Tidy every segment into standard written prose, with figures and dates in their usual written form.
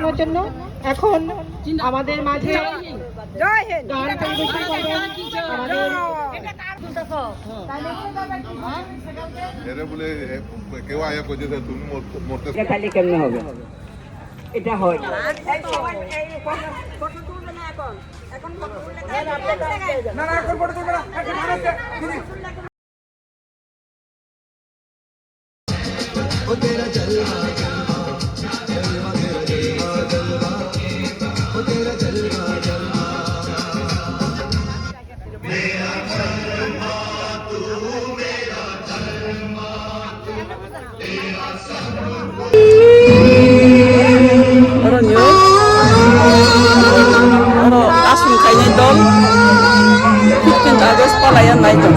শোনার জন্য। এখন আমাদের মাঝে গান পরিবেশন করবেন আমাদের খালি কেমনে হবে এটা হয় palayan na ito.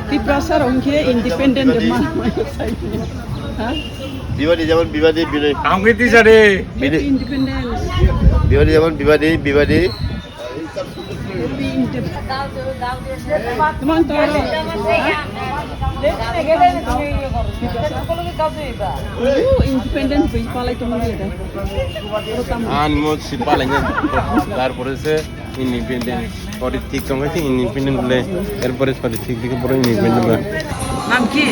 Di pasar ongke independent demam. বিবাদী যেমন বিবাদী সংগীতি সারে Independence. বিবাদী যেমন বিবাদী Teman toro. Independent beri palai teman dia. আনমোদ সিপালাইন তারপরে সে ইন্ডিপেন্ডেন্ট পরে ঠিক সঙ্গে ইন্ডিপেন্ডেন্ট বলে এরপরে পরে ঠিক দিকে পরে ইন্ডিপেন্ডেন্ট বলে নাম কি?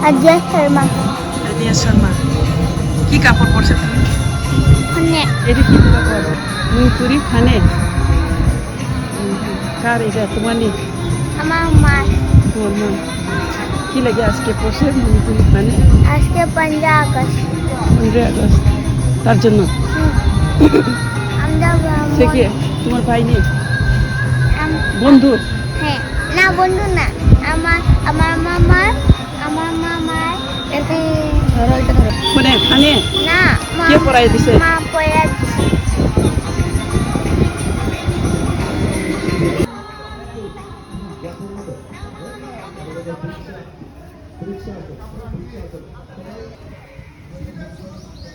আদিয়া শর্মা। আদিয়া শর্মা। কি কাপড় পরছে তুমি? খানে। এটা কি কাপড়? মুকুরি খানে। কার এটা তোমার নি? আমার মা। তোমার মা। কি লাগে আজকে পরছে মুকুরি খানে? আজকে 15 আগস্ট। 15 আগস্ট। তার জন্য? আমরা সে কি তোমার ভাই নেই? বন্ধু? হ্যাঁ, না বন্ধু না। আমার মামার এতে ধরো এটা ধরো। মানে খানে? না, কে পড়াই দিছে? মা পড়াই দিছে।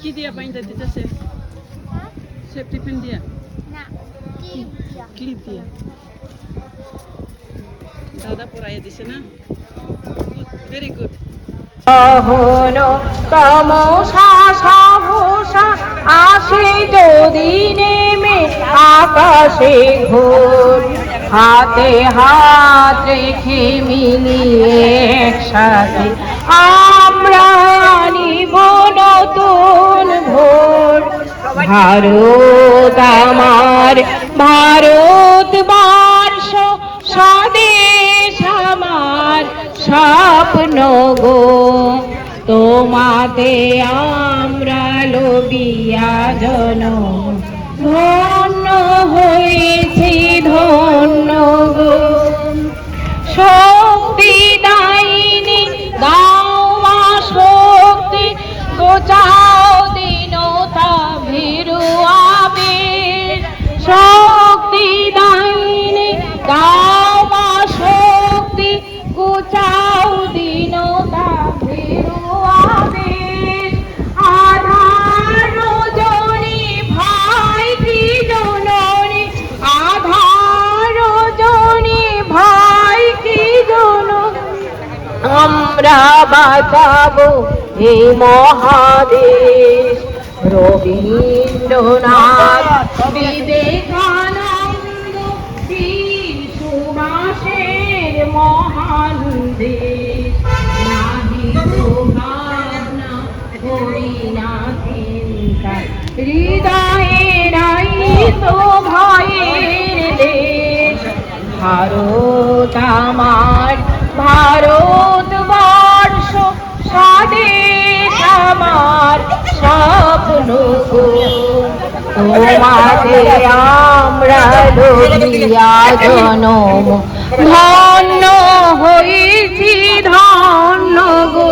কি দিয়া বাইন্দা দিতেছে? সেফটি পিন দিয়া? না, ক্লিপ দিয়া। দাদা পড়াই দিছে না? Very good. অহন তমসা সহসা আসে যদি নেমে আকাশে ঘোর হাতে হাত রেখে মিলিয়ে একসাথে আমরা নিব নতুন ভোর ভারত আমার ভারতবর্ষ স্বদেশ আমার স্বপ্ন গো তোমাতে আমরা লোবিয়া জনম ধন্য হয়েছি ধন্য গো শক্তি দায়িনী দাও মা শক্তি গোচাও দীনতা ভীরু আবির শক্তি দায়িনী দাও মা শক্তি গোচাও দীনতা ভীরু আবির আধার রজনী ভাই কি জননী আধার রজনী ভাই কি জননী আমরা বাঁচাবো এই মহাদেশ রবীন্দ্রনাথ বিবেকানন্দ বীর সুভাষের মহান দেশ নাহি তো ভাবনা করি না চিন্তা হৃদয়ে নাই তো ভয়ের দেশ ভারত আমার ভারতবর্ষ স্বদেশ আমার স্বপ্ন তোমাকে আমরা লোভিয়া জনম ধন্য হয়েছি ধন্য গো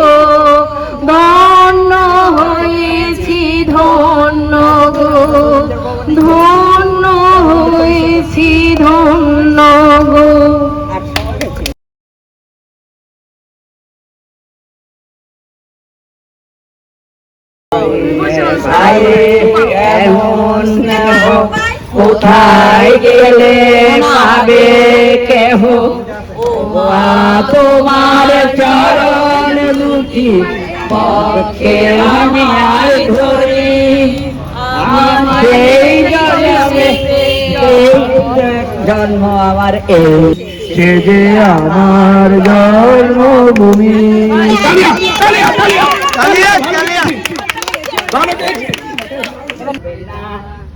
ধন্য হয়েছি ধন্য গো ধন্য কোথায় গেলে পাবে কেহ তোমার চরণ দুটি পক্ষে আমি আর ধরি সেই জন্মে জন্ম আমার এই সে যে আমার জন্মভূমি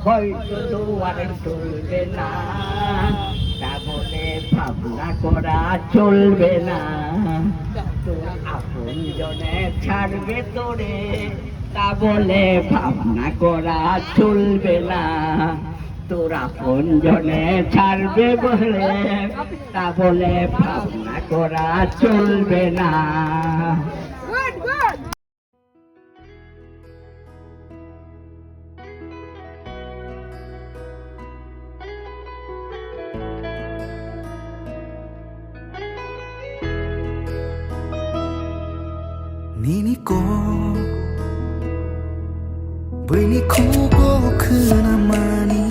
হয়তো দুয়ার চলবে না তা বলে ভাবনা করা চলবে না তোর আপন জনে ছাড়বে তোরে তা বলে ভাবনা করা চলবে না তোর আপন জনে ছাড়বে বলে তা বলে ভাবনা করা চলবে না 니니꼬 브이니코고 그나마니